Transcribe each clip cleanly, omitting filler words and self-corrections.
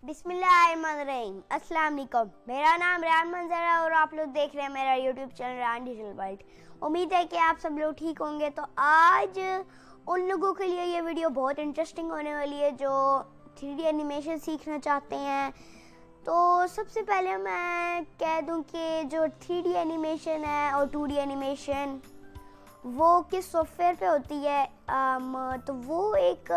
बिस्मिल्लाहिर्रहमानिर्रहीम। अस्सलाम वालेकुम। मेरा नाम रेहान मंजर है और आप लोग देख रहे हैं मेरा YouTube channel Rehan digital world. उम्मीद है कि आप सब लोग ठीक होंगे। तो आज उन लोगों के लिए ये वीडियो बहुत इंटरेस्टिंग होने वाली है जो 3D एनिमेशन सीखना चाहते हैं। तो सबसे पहले मैं कह दूं कि जो 3D एनिमेशन है और 2D एनिमेशन वो किस सॉफ्टवेयर पे होती है। तो वो एक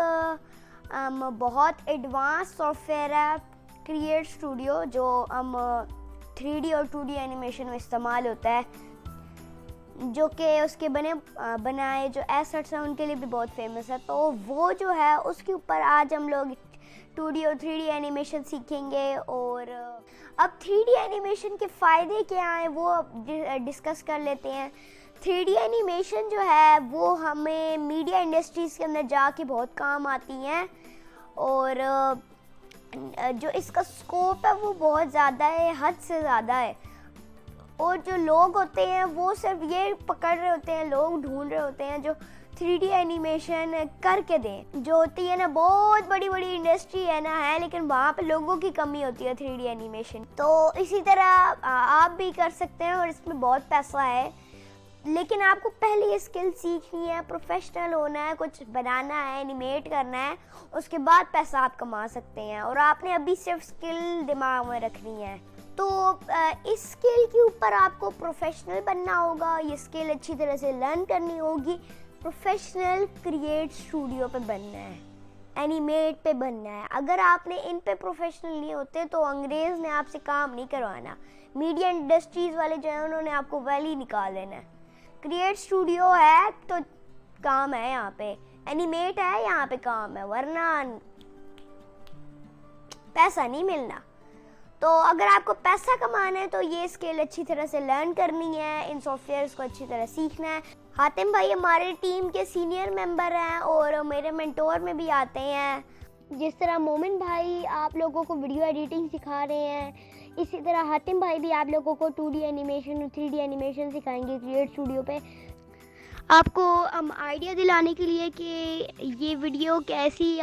बहुत एडवांस सॉफ्टवेयर है क्रिएट स्टूडियो, जो 3D और 2D एनिमेशन में इस्तेमाल होता है, जो कि उसके बनाए जो एसेट्स हैं उनके लिए भी बहुत फेमस है। तो वो जो है उसके ऊपर आज हम लोग 2D और 3D एनिमेशन सीखेंगे। और अब 3D एनिमेशन के फ़ायदे क्या हैं वो डिस्कस कर लेते हैं। 3D एनिमेशन जो है वो हमें मीडिया इंडस्ट्रीज़ के अंदर जाके बहुत काम आती हैं और जो इसका स्कोप है वो बहुत ज़्यादा है, हद से ज़्यादा है। और जो लोग होते हैं वो सिर्फ ये पकड़ रहे होते हैं, लोग ढूंढ रहे होते हैं जो 3D एनिमेशन करके दें। जो होती है ना बहुत बड़ी बड़ी इंडस्ट्री है ना है, लेकिन वहाँ पे लोगों की कमी होती है 3D एनिमेशन। तो इसी तरह आप भी कर सकते हैं और इसमें बहुत पैसा है, लेकिन आपको पहले ये स्किल सीखनी है, प्रोफेशनल होना है, कुछ बनाना है, एनिमेट करना है, उसके बाद पैसा आप कमा सकते हैं। और आपने अभी सिर्फ स्किल दिमाग में रखनी है। तो इस स्किल के ऊपर आपको प्रोफेशनल बनना होगा, ये स्किल अच्छी तरह से लर्न करनी होगी, प्रोफेशनल क्रिएट स्टूडियो पे बनना है, एनिमेट पे बनना है। अगर आपने इन पे प्रोफेशनल नहीं होते तो अंग्रेज़ ने आपसे काम नहीं करवाना। मीडिया इंडस्ट्रीज़ वाले जो हैं उन्होंने आपको वैली निकाल देना है। क्रिएट स्टूडियो है तो काम है यहाँ पे, एनिमेट है यहाँ पे काम है, वरना पैसा नहीं मिलना। तो अगर आपको पैसा कमाना है तो ये स्किल अच्छी तरह से लर्न करनी है, इन सॉफ्टवेयर्स को अच्छी तरह सीखना है। हातिम भाई हमारे टीम के सीनियर मेंबर हैं और मेरे मेंटोर में भी आते हैं। जिस तरह मोमिन भाई आप लोगों को वीडियो एडिटिंग सिखा रहे हैं, इसी तरह हातिम भाई भी आप लोगों को 2D एनिमेशन और 3D एनिमेशन सिखाएंगे क्रिएट स्टूडियो पे। आपको आइडिया दिलाने के लिए कि ये वीडियो कैसी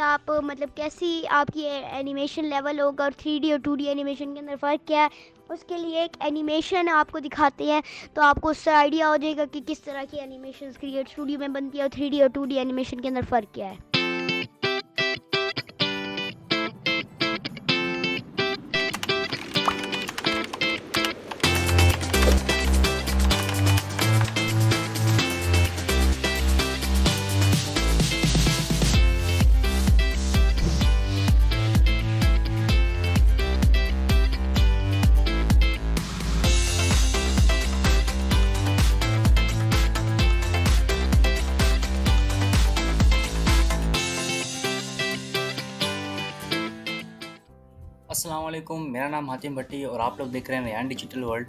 आपकी एनिमेशन लेवल होगा और 3D और 2D एनिमेशन के अंदर फ़र्क क्या है, उसके लिए एक एनिमेशन आपको दिखाते हैं। तो आपको उससे आइडिया हो जाएगा कि किस तरह की एनिमेशन क्रिएट स्टूडियो में बनती है और 3D और 2D एनिमेशन के अंदर फ़र्क क्या है। अस्सलाम वालेकुम, मेरा नाम हातिम भट्टी और आप लोग देख रहे हैं रेहान डिजिटल वर्ल्ड।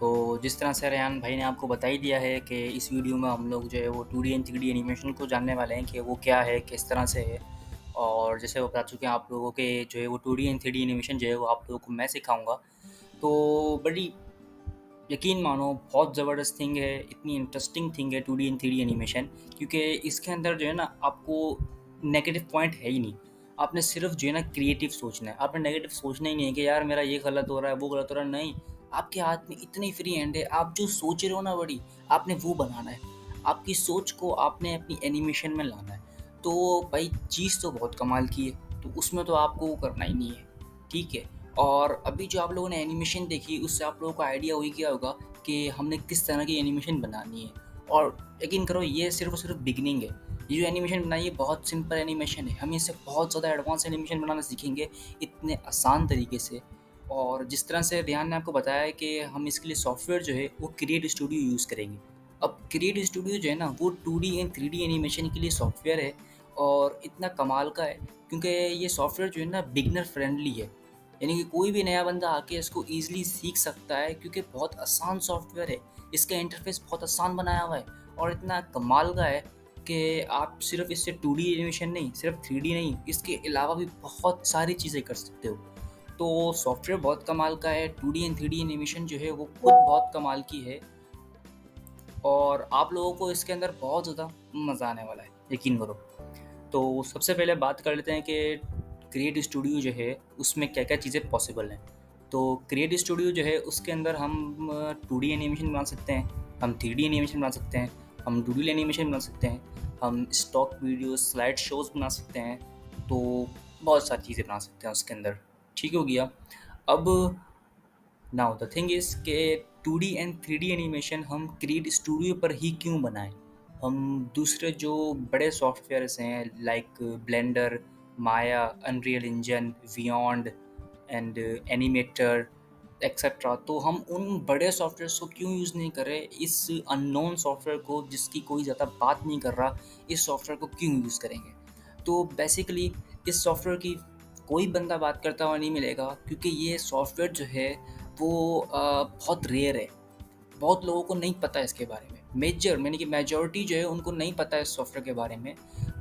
तो जिस तरह से रेहान भाई ने आपको बता ही दिया है कि इस वीडियो में हम लोग जो है वो 2D एंड 3D एनिमेशन को जानने वाले हैं कि वो क्या है, किस तरह से है। और जैसे वो बता चुके हैं आप लोगों के जो है वो 2D एंड 3D एनिमेशन जो है वो आप लोगों को मैं सिखाऊंगा। तो बड़ी यकीन मानो बहुत ज़बरदस्त थिंग है, इतनी इंटरेस्टिंग थिंग है 2D एंड 3D एनिमेशन, क्योंकि इसके अंदर जो है ना आपको नेगेटिव पॉइंट है ही नहीं। आपने सिर्फ जो है ना क्रिएटिव सोचना है, आपने नेगेटिव सोचना ही नहीं है कि यार मेरा ये गलत हो रहा है, वो गलत हो रहा है। नहीं, आपके हाथ में इतनी फ्री हैंड है, आप जो सोच रहे हो ना बड़ी, आपने वो बनाना है। आपकी सोच को आपने अपनी एनिमेशन में लाना है। तो भाई चीज़ तो बहुत कमाल की है, तो उसमें तो आपको वो करना ही नहीं है, ठीक है। और अभी जो आप लोगों ने एनिमेशन देखी उससे आप लोगों को आइडिया हो ही गया होगा कि हमने किस तरह की एनिमेशन बनानी है। और यकीन करो ये सिर्फ और सिर्फ बिगनिंग है। ये जो एनिमेशन बनाई है बहुत सिंपल एनिमेशन है, हम इससे बहुत ज़्यादा एडवांस एनिमेशन बनाना सीखेंगे इतने आसान तरीके से। और जिस तरह से रेहान ने आपको बताया है कि हम इसके लिए सॉफ्टवेयर जो है वो क्रिएट स्टूडियो यूज़ करेंगे। अब क्रिएट स्टूडियो जो है ना वो 2D एंड 3D एनिमेशन के लिए सॉफ्टवेयर है और इतना कमाल का है क्योंकि ये सॉफ्टवेयर जो है ना बिगनर फ्रेंडली है, यानी कि कोई भी नया बंदा आके इसको ईज़िली सीख सकता है क्योंकि बहुत आसान सॉफ्टवेयर है। इसका इंटरफेस बहुत आसान बनाया हुआ है और इतना कमाल का है कि आप सिर्फ इससे 2D एनिमेशन नहीं, सिर्फ 3D नहीं, इसके अलावा भी बहुत सारी चीज़ें कर सकते हो। तो सॉफ्टवेयर बहुत कमाल का है, 2D एंड 3D एनिमेशन जो है वो खुद बहुत कमाल की है और आप लोगों को इसके अंदर बहुत ज़्यादा मज़ा आने वाला है, यकीन करो। तो सबसे पहले बात कर लेते हैं कि क्रिएट स्टूडियो जो है उसमें क्या क्या चीज़ें पॉसिबल हैं। तो क्रिएट स्टूडियो जो है उसके अंदर हम 2D एनिमेशन बना सकते हैं, हम 3D एनिमेशन बना सकते हैं, हम डूडल एनिमेशन बना सकते हैं, हम स्टॉक वीडियो स्लाइड शोज़ बना सकते हैं। तो बहुत सारी चीज़ें बना सकते हैं उसके अंदर। ठीक हो गया। अब नाउ द थिंग इज़ के 2D एंड 3D एनिमेशन हम क्रिएट स्टूडियो पर ही क्यों बनाएं। हम दूसरे जो बड़े सॉफ्टवेयर्स हैं like blender, Maya, unreal engine, beyond and animator etcetera, तो हम उन बड़े सॉफ्टवेयर्स को क्यों यूज़ नहीं करें, इस अननोन सॉफ्टवेयर को जिसकी कोई ज़्यादा बात नहीं कर रहा, इस सॉफ्टवेयर को क्यों यूज़ करेंगे। तो बेसिकली इस सॉफ्टवेयर की कोई बंदा बात करता हुआ नहीं मिलेगा, क्योंकि ये सॉफ्टवेयर जो है वो बहुत रेयर है, बहुत लोगों को नहीं पता है इसके बारे में। मेजर यानी कि मेजॉरिटी जो है उनको नहीं पता है इस सॉफ्टवेयर के बारे में,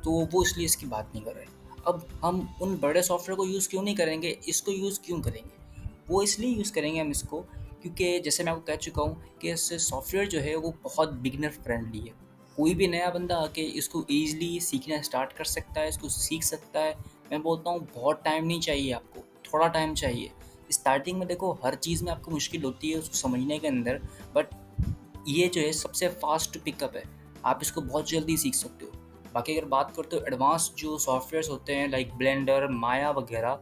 तो वो इसलिए इसकी बात नहीं कर रहे। अब हम उन बड़े सॉफ्टवेयर को यूज़ क्यों नहीं करेंगे, इसको यूज़ क्यों करेंगे। वो इसलिए यूज़ करेंगे हम इसको, क्योंकि जैसे मैं आपको कह चुका हूँ कि इस सॉफ्टवेयर जो है वो बहुत बिगिनर फ्रेंडली है। कोई भी नया बंदा आके इसको ईज़िली सीखना स्टार्ट कर सकता है, इसको सीख सकता है। मैं बोलता हूँ बहुत टाइम नहीं चाहिए आपको, थोड़ा टाइम चाहिए। स्टार्टिंग में देखो हर चीज़ में आपको मुश्किल होती है उसको समझने के अंदर, बट ये जो है सबसे फास्ट पिकअप है, आप इसको बहुत जल्दी सीख सकते हो। बाकी अगर बात करते हो एडवांस जो सॉफ्टवेयर्स होते हैं लाइक ब्लेंडर, माया वगैरह,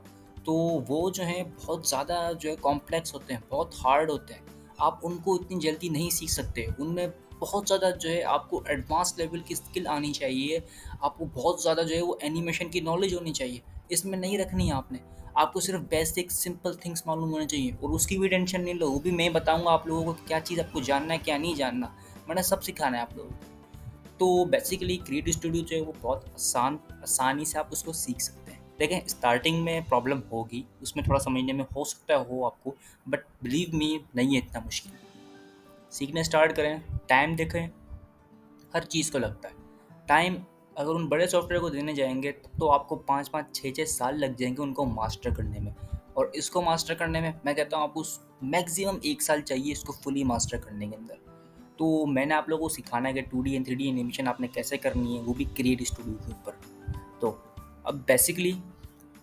तो वो जो हैं बहुत ज़्यादा जो है कॉम्प्लेक्स होते हैं, बहुत हार्ड होते हैं। आप उनको इतनी जल्दी नहीं सीख सकते, उनमें बहुत ज़्यादा जो है आपको एडवांस लेवल की स्किल आनी चाहिए, आपको बहुत ज़्यादा जो है वो एनिमेशन की नॉलेज होनी चाहिए। इसमें नहीं रखनी है आपने, आपको सिर्फ बेसिक सिंपल थिंग्स मालूम होने चाहिए, और उसकी भी टेंशन नहीं लो, वो भी मैं बताऊंगा आप लोगों को कि क्या चीज़ आपको जानना है क्या नहीं जानना, मैंने सब सिखाना है आप लोगों को। तो बेसिकली क्रिएटिव स्टूडियो जो है वो बहुत आसानी से आप उसको सीख सकते हैं। देखें स्टार्टिंग में प्रॉब्लम होगी, उसमें थोड़ा समझने में हो सकता है हो आपको, बट बिलीव मी नहीं है इतना मुश्किल। सीखने स्टार्ट करें, टाइम देखें, हर चीज़ को लगता है टाइम। अगर उन बड़े सॉफ्टवेयर को देने जाएंगे तो आपको 5-5 6-6 साल लग जाएंगे उनको मास्टर करने में, और इसको मास्टर करने में मैं कहता हूँ आपको मैक्सिमम 1 साल चाहिए इसको फुली मास्टर करने के अंदर। तो मैंने आप लोगों को सिखाना है कि 2D एंड 3D एनिमेशन आपने कैसे करनी है, वो भी क्रिएट स्टूडियो के ऊपर। तो अब बेसिकली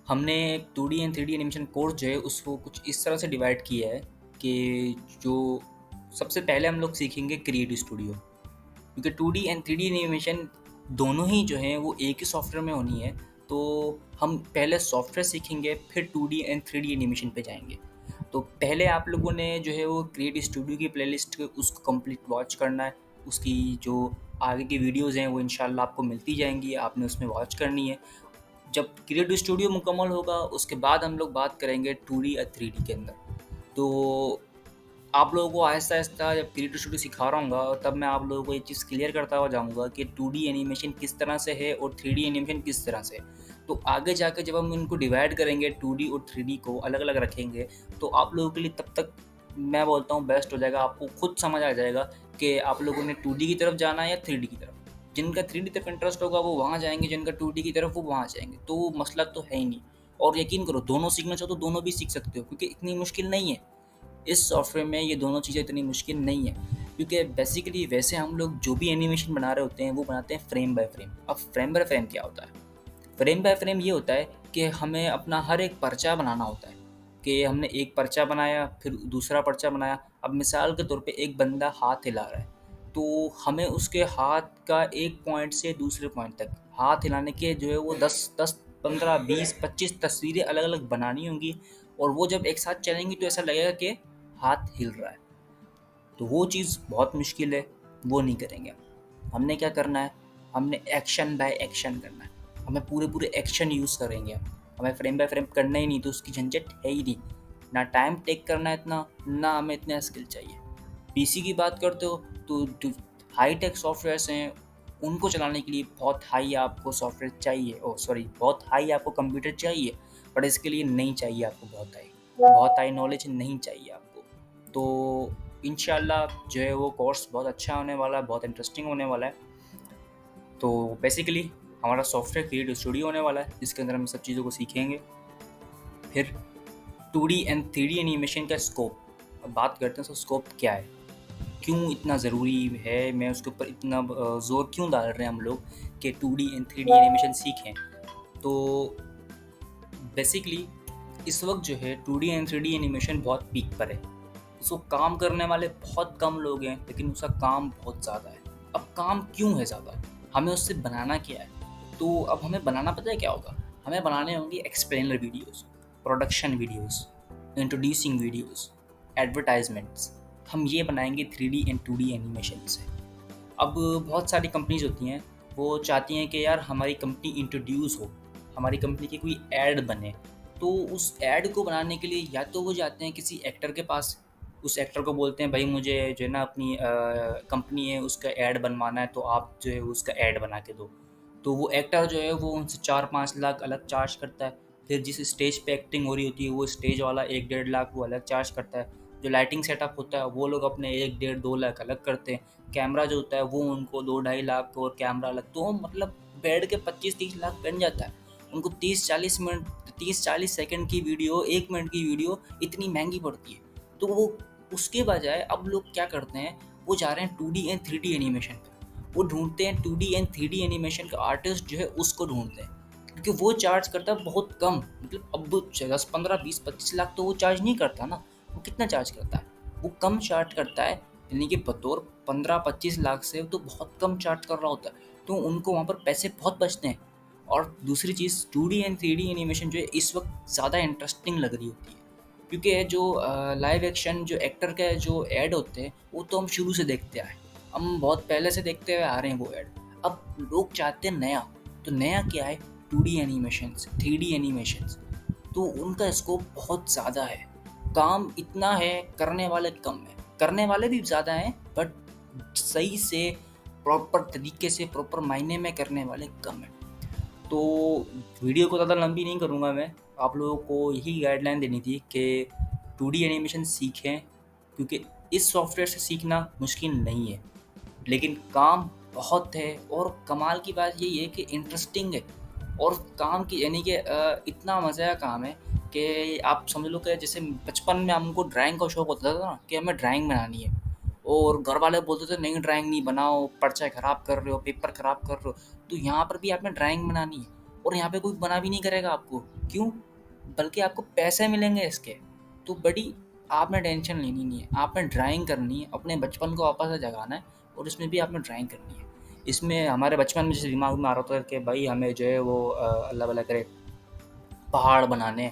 हमने 2D and 3D animation course जो है उसको कुछ इस तरह से डिवाइड किया है कि जो सबसे पहले हम लोग सीखेंगे क्रिएट स्टूडियो, क्योंकि 2D एंड 3D एनिमेशन दोनों ही जो हैं वो एक ही सॉफ्टवेयर में होनी है। तो हम पहले सॉफ्टवेयर सीखेंगे, फिर 2D एंड 3D एनिमेशन पे जाएंगे। तो पहले आप लोगों ने जो है वो क्रिएट स्टूडियो की प्लेलिस्ट उसको कंप्लीट वॉच करना है, उसकी जो आगे की वीडियोज़ हैं वो इंशाल्लाह आपको मिलती जाएंगी, आपने उसमें वॉच करनी है। जब क्रिएट स्टूडियो मुकम्मल होगा उसके बाद हम लोग बात करेंगे 2D और 3D के अंदर। तो आप लोगों को आहिस्ता-आहिस्ता जब क्रिएटिव स्टूडियो सिखा रहा हूँगा तब मैं आप लोगों को ये चीज़ क्लियर करता हुआ जाऊँगा कि 2D एनिमेशन किस तरह से है और 3D एनिमेशन किस तरह से है। तो आगे जाके जब हम इनको डिवाइड करेंगे 2D और 3D को अलग-अलग रखेंगे, तो आप लोगों के लिए तब तक मैं बोलता हूँ बेस्ट हो जाएगा, आपको खुद समझ आ जाएगा कि आप लोगों ने 2D की तरफ जाना है या 3D की तरफ। जिनका 3D तरफ इंटरेस्ट होगा वो वहाँ जाएँगे, जिनका 2D की तरफ वो वहाँ जाएँगे, तो मसला तो है ही नहीं। और यकीन करो दोनों सीखना चाहो तो दोनों भी सीख सकते हो, क्योंकि इतनी मुश्किल नहीं है। इस सॉफ्टवेयर में ये दोनों चीज़ें इतनी मुश्किल नहीं है, क्योंकि बेसिकली वैसे हम लोग जो भी एनिमेशन बना रहे होते हैं वो बनाते हैं फ्रेम बाय फ्रेम। अब फ्रेम बाय फ्रेम क्या होता है? फ्रेम बाय फ्रेम ये होता है कि हमें अपना हर एक पर्चा बनाना होता है, कि हमने एक पर्चा बनाया फिर दूसरा पर्चा बनाया। अब मिसाल के तौर पे एक बंदा हाथ हिला रहा है, तो हमें उसके हाथ का एक पॉइंट से दूसरे पॉइंट तक हाथ हिलाने के जो है वो 10 15 20 25 तस्वीरें अलग अलग बनानी होंगी, और वो जब एक साथ चलेंगी तो ऐसा लगेगा कि हाथ हिल रहा है। तो वो चीज़ बहुत मुश्किल है, वो नहीं करेंगे हम। हमने क्या करना है, हमने एक्शन बाय एक्शन करना है, हमें पूरे एक्शन यूज़ करेंगे हम। हमें फ्रेम बाय फ्रेम करना ही नहीं, तो उसकी झंझट है ही नहीं, ना टाइम टेक करना है इतना, ना हमें इतना स्किल चाहिए। पीसी की बात करते हो तो जो हाई टेक सॉफ्टवेयर्स हैं उनको चलाने के लिए बहुत हाई आपको सॉफ्टवेयर चाहिए, बहुत हाई आपको कंप्यूटर चाहिए, बट इसके लिए नहीं चाहिए आपको बहुत हाई नॉलेज नहीं चाहिए आपको। तो इंशाल्लाह जो है वो कोर्स बहुत अच्छा होने वाला है, बहुत इंटरेस्टिंग होने वाला है। तो बेसिकली हमारा सॉफ्टवेयर क्रिएटिव स्टूडियो होने वाला है, जिसके अंदर हम सब चीज़ों को सीखेंगे। फिर 2D एंड 3D एनिमेशन का स्कोप, अब बात करते हैं तो स्कोप क्या है, क्यों इतना ज़रूरी है, मैं उसके ऊपर इतना ज़ोर क्यों डाल रहे हैं हम लोग कि 2D एंड 3D एनिमेशन सीखें। तो बेसिकली इस वक्त जो है 2D एंड 3D एनिमेशन बहुत पीक पर है। उसको काम करने वाले बहुत कम लोग हैं, लेकिन उसका काम बहुत ज़्यादा है। अब काम क्यों है ज़्यादा? हमें उससे बनाना क्या है? तो अब हमें बनाना पता है क्या होगा? हमें बनाने होंगे explainer videos, production videos, introducing videos, advertisements. हम ये बनाएंगे 3D एंड 2D एनिमेशन से। अब बहुत सारी कंपनीज होती हैं, वो चाहती हैं कि यार हमारी कंपनी इंट्रोड्यूस हो, हमारी कंपनी की कोई ऐड बने। तो उस ऐड को बनाने के लिए या तो वो जाते हैं किसी एक्टर के पास, उस एक्टर को बोलते हैं भाई मुझे जो है ना अपनी कंपनी है उसका ऐड बनवाना है, तो आप जो है उसका ऐड बना के दो। तो वो एक्टर जो है वो उनसे 4-5 लाख अलग चार्ज करता है। फिर जिस स्टेज पे एक्टिंग हो रही होती है वो स्टेज वाला 1-1.5 लाख वो अलग चार्ज करता है। जो लाइटिंग सेटअप होता है वो लोग अपने 1-1.5-2 लाख अलग करते हैं। कैमरा जो होता है वो उनको 2-2.5 लाख और कैमरा अलग, तो मतलब बैठ के 25-30 लाख बन जाता है। उनको 30-40 मिनट 30-40 सेकंड की वीडियो, 1 मिनट की वीडियो इतनी महंगी पड़ती है। तो वो उसके बजाय अब लोग क्या करते हैं, वो जा रहे हैं 2D एंड 3D एनिमेशन पे। वो ढूंढते हैं 2D एंड 3D एनिमेशन का आर्टिस्ट जो है उसको ढूंढते हैं, क्योंकि वो चार्ज करता है बहुत कम। मतलब अब 10-15-20-25 लाख तो वो चार्ज नहीं करता ना। वो कितना चार्ज करता है? वो कम चार्ज करता है, यानी कि बतौर 15-25 लाख से तो बहुत कम चार्ज कर रहा होता है। तो उनको वहाँ पर पैसे बहुत बचते हैं। और दूसरी चीज़ 2D एंड 3D एनिमेशन जो है इस वक्त ज़्यादा इंटरेस्टिंग लग रही होती है, क्योंकि जो लाइव एक्शन जो एक्टर के जो ऐड होते हैं वो तो हम शुरू से देखते आए, हम बहुत पहले से देखते हुए आ रहे हैं वो ऐड। अब लोग चाहते हैं नया, तो नया क्या है? 2D animations, 3D animations. तो उनका स्कोप बहुत ज़्यादा है, काम इतना है, करने वाले कम है। करने वाले भी ज़्यादा हैं बट सही से प्रॉपर तरीके से प्रॉपर मायने में करने वाले कम हैं। तो वीडियो को ज़्यादा लंबी नहीं करूँगा मैं, आप लोगों को यही गाइडलाइन देनी थी कि 2D एनिमेशन सीखें, क्योंकि इस सॉफ्टवेयर से सीखना मुश्किल नहीं है, लेकिन काम बहुत है। और कमाल की बात यही है कि इंटरेस्टिंग है, और काम की यानी कि इतना मज़े का काम है कि आप समझ लो कि जैसे बचपन में हमको ड्राइंग का शौक होता था ना, कि हमें ड्राइंग बनानी है, और घर वाले बोलते थे नहीं ड्राइंग नहीं बनाओ, पर्चा ख़राब कर रहे हो, पेपर ख़राब कर रहे हो। तो यहाँ पर भी आपने ड्राइंग बनानी है, और यहाँ पे कोई बना भी नहीं करेगा आपको। क्यों? बल्कि आपको पैसे मिलेंगे इसके। तो बड़ी आपने टेंशन लेनी नहीं है, आपने ड्राइंग करनी है, अपने बचपन को वापस से जगाना है, और इसमें भी आपने ड्राइंग करनी है। इसमें हमारे बचपन में जैसे दिमाग में आ रहा था कि भाई हमें जो है वो अल्लाह भला करे पहाड़ बनाने,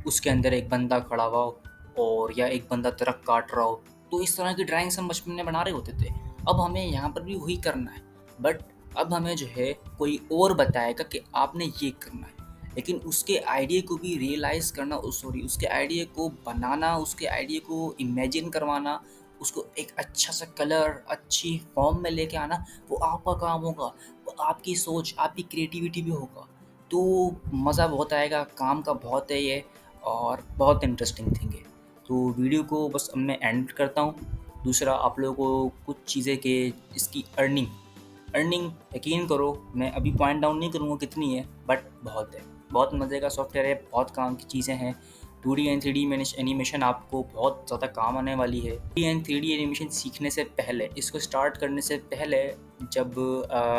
उसके अंदर एक बंदा खड़ा हुआ हो, और या एक बंदा दरख्त काट रहा हो। तो इस तरह की ड्राइंग्स हम बचपन में बना रहे होते थे। अब हमें यहाँ पर भी वही करना है, बट अब हमें जो है कोई और बताएगा कि आपने ये करना है। लेकिन उसके आइडिया को भी रियलाइज़ करना, उसके आइडिया को बनाना, उसके आइडिया को इमेजिन करवाना, उसको एक अच्छा सा कलर, अच्छी फॉर्म में लेके आना, वो आपका काम होगा। वो आपकी सोच, आपकी क्रिएटिविटी भी होगा। तो मज़ा बहुत आएगा, काम का बहुत है ये, और बहुत इंटरेस्टिंग थिंग है। तो वीडियो को बस अब मैं एंड करता हूँ। दूसरा, आप लोगों को कुछ चीज़ें कि इसकी अर्निंग यकीन करो, मैं अभी पॉइंट डाउन नहीं करूँगा कितनी है, बट बहुत है। बहुत मज़े का सॉफ्टवेयर है, बहुत काम की चीज़ें हैं। 2D एंड 3D एनिमेशन आपको बहुत ज़्यादा काम आने वाली है। 2D एंड 3D एनिमेशन सीखने से पहले, इसको स्टार्ट करने से पहले, जब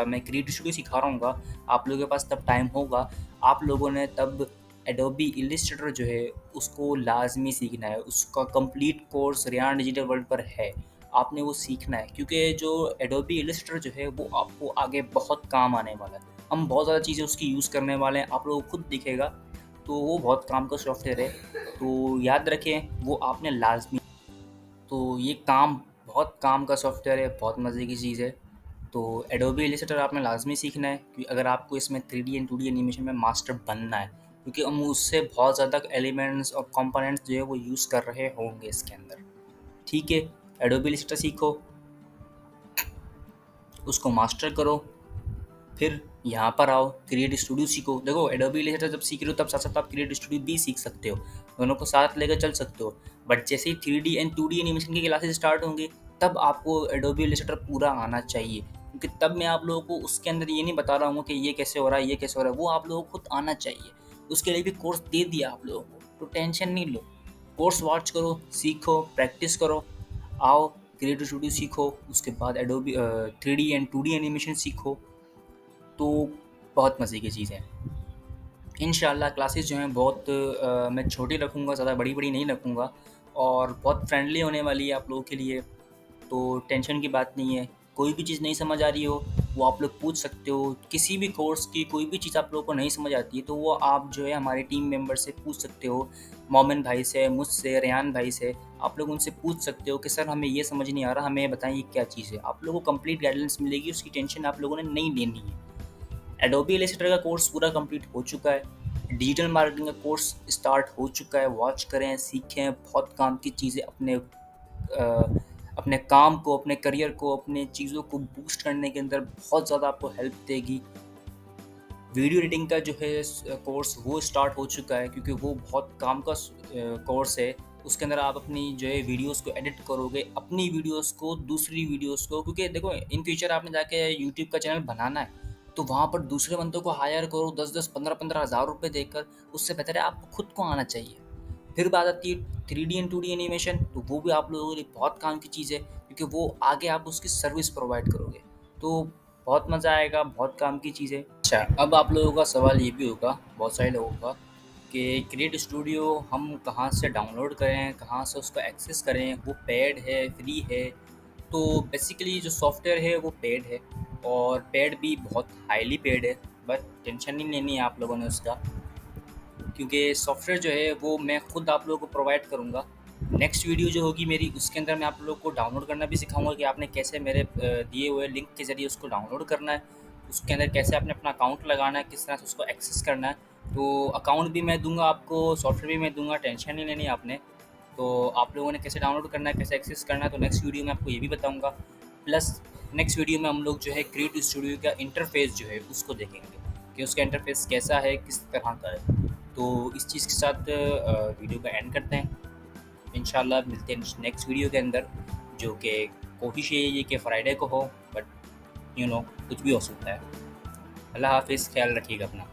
मैं क्रिएटिव स्टूडियो सिखा रहा हूँगा, आप लोगों के पास तब टाइम होगा, आप लोगों ने तब एडोबी इलिस्ट्रेटर जो है उसको लाजमी सीखना है। उसका कंप्लीट कोर्स रेयान डिजिटल वर्ल्ड पर है, आपने वो सीखना है, क्योंकि जो एडोबी इलिस्ट्रेटर जो है वो आपको आगे बहुत काम आने वाला है। हम बहुत ज़्यादा चीज़ें उसकी यूज़ करने वाले हैं, आप लोगों को खुद दिखेगा। तो वो बहुत काम का सॉफ्टवेयर है, तो याद रखें वो आपने लाजमी। तो ये काम बहुत काम का सॉफ्टवेयर है, बहुत मज़े की चीज़ है। तो एडोबी इलिस्ट्रेटर आपने लाजमी सीखना है, क्योंकि अगर आपको इसमें 3D एंड 2D एनिमेशन में मास्टर बनना है, क्योंकि हम उससे बहुत ज़्यादा एलिमेंट्स और कंपोनेंट्स जो है वो यूज़ कर रहे होंगे इसके अंदर। ठीक है, एडोबी इलिस्ट्रेटर सीखो, उसको मास्टर करो, फिर यहाँ पर आओ क्रिएट स्टूडियो सीखो। देखो एडोबी इलिस्ट्रेटर जब सीख रहे हो तब साथ साथ आप क्रिएट स्टूडियो भी सीख सकते हो, दोनों को साथ लेकर चल सकते हो। बट जैसे ही 3D एंड 2D एनिमेशन की क्लासेस स्टार्ट होंगी, तब आपको एडोबी इलिस्ट्रेटर पूरा आना चाहिए, क्योंकि तब मैं आप लोगों को उसके अंदर ये नहीं बता रहा हूँ कि ये कैसे हो रहा है, ये कैसे हो रहा है, वो आप लोगों को खुद आना चाहिए। उसके लिए भी कोर्स दे दिया आप लोगों को, तो टेंशन नहीं लो। कोर्स वॉच करो, सीखो, प्रैक्टिस करो, आओ क्रिएटिव स्टूडियो सीखो, उसके बाद Adobe 3D and 2D animation सीखो। तो बहुत मज़े की चीज़ है। इंशाल्लाह क्लासेस जो हैं बहुत मैं छोटी रखूँगा, ज़्यादा बड़ी-बड़ी नहीं रखूँगा और बहुत फ्रेंडली होने वाली है आप लोगों के लिए, तो टेंशन की बात नहीं है। कोई भी चीज़ नहीं समझ आ रही हो, वो आप लोग पूछ सकते हो। किसी भी कोर्स की कोई भी चीज़ आप लोगों को नहीं समझ आती है, तो वो आप जो है हमारे टीम मेंबर से पूछ सकते हो। मोमिन भाई से, मुझसे, रेहान भाई से, आप लोग उनसे पूछ सकते हो कि सर हमें ये समझ नहीं आ रहा, हमें बताएँ ये क्या चीज़ है। आप लोगों को कंप्लीट गाइडेंस मिलेगी, उसकी टेंशन आप लोगों ने नहीं लेनी है। एडोबी इलस्ट्रेटर का कोर्स पूरा कंप्लीट हो चुका है। डिजिटल मार्केटिंग का कोर्स स्टार्ट हो चुका है। वॉच करें, सीखें, बहुत काम की चीज़ें अपने काम को, अपने करियर को, अपने चीज़ों को बूस्ट करने के अंदर बहुत ज़्यादा आपको हेल्प देगी। वीडियो एडिटिंग का जो है कोर्स वो स्टार्ट हो चुका है, क्योंकि वो बहुत काम का कोर्स है। उसके अंदर आप अपनी जो है वीडियोस को एडिट करोगे, अपनी वीडियोस को, दूसरी वीडियोस को, क्योंकि देखो इन फ्यूचर आपने जाके यूट्यूब का चैनल बनाना है, तो वहाँ पर दूसरे बंदों को हायर करो 10-10, 15-15 हज़ार रुपये देकर। उससे बेहतर है आपको खुद को आना चाहिए। फिर बात आती है 3D एंड 2D एनिमेशन, तो वो भी आप लोगों के लिए बहुत काम की चीज़ है, क्योंकि वो आगे आप उसकी सर्विस प्रोवाइड करोगे, तो बहुत मज़ा आएगा, बहुत काम की चीज़ है। अच्छा, अब आप लोगों का सवाल ये भी होगा, बहुत सारे लोगों का, कि क्रिएट स्टूडियो हम कहाँ से डाउनलोड करें, कहाँ से उसको एक्सेस करें, वो पेड है, फ्री है? तो बेसिकली जो सॉफ्टवेयर है वो पेड है, और पेड भी बहुत हाईली पेड है, बट टेंशन नहीं लेनी है आप लोगों ने उसका, क्योंकि सॉफ्टवेयर जो है वो मैं खुद आप लोगों को प्रोवाइड करूँगा। नेक्स्ट वीडियो जो होगी मेरी, उसके अंदर मैं आप लोगों को डाउनलोड करना भी सिखाऊंगा कि आपने कैसे मेरे दिए हुए लिंक के ज़रिए उसको डाउनलोड करना है, उसके अंदर कैसे आपने अपना अकाउंट लगाना है, किस तरह से उसको एक्सेस करना है। तो अकाउंट भी मैं दूंगा आपको, सॉफ्टवेयर भी मैं दूंगा, टेंशन नहीं लेनी आपने। तो आप लोगों ने कैसे डाउनलोड करना है, कैसे एक्सेस करना है, तो नेक्स्ट वीडियो में आपको ये भी बताऊँगा। प्लस नेक्स्ट वीडियो में हम लोग जो है क्रिएट स्टूडियो का इंटरफेस जो है उसको देखेंगे कि उसका इंटरफेस कैसा है, किस तरह का है। तो इस चीज़ के साथ वीडियो का एंड करते हैं। इंशाल्लाह मिलते हैं नेक्स्ट वीडियो के अंदर, जो कि कोशिश यही है कि फ्राइडे को हो, बट कुछ भी हो सकता है। अल्लाह हाफिज़, ख्याल रखिएगा अपना।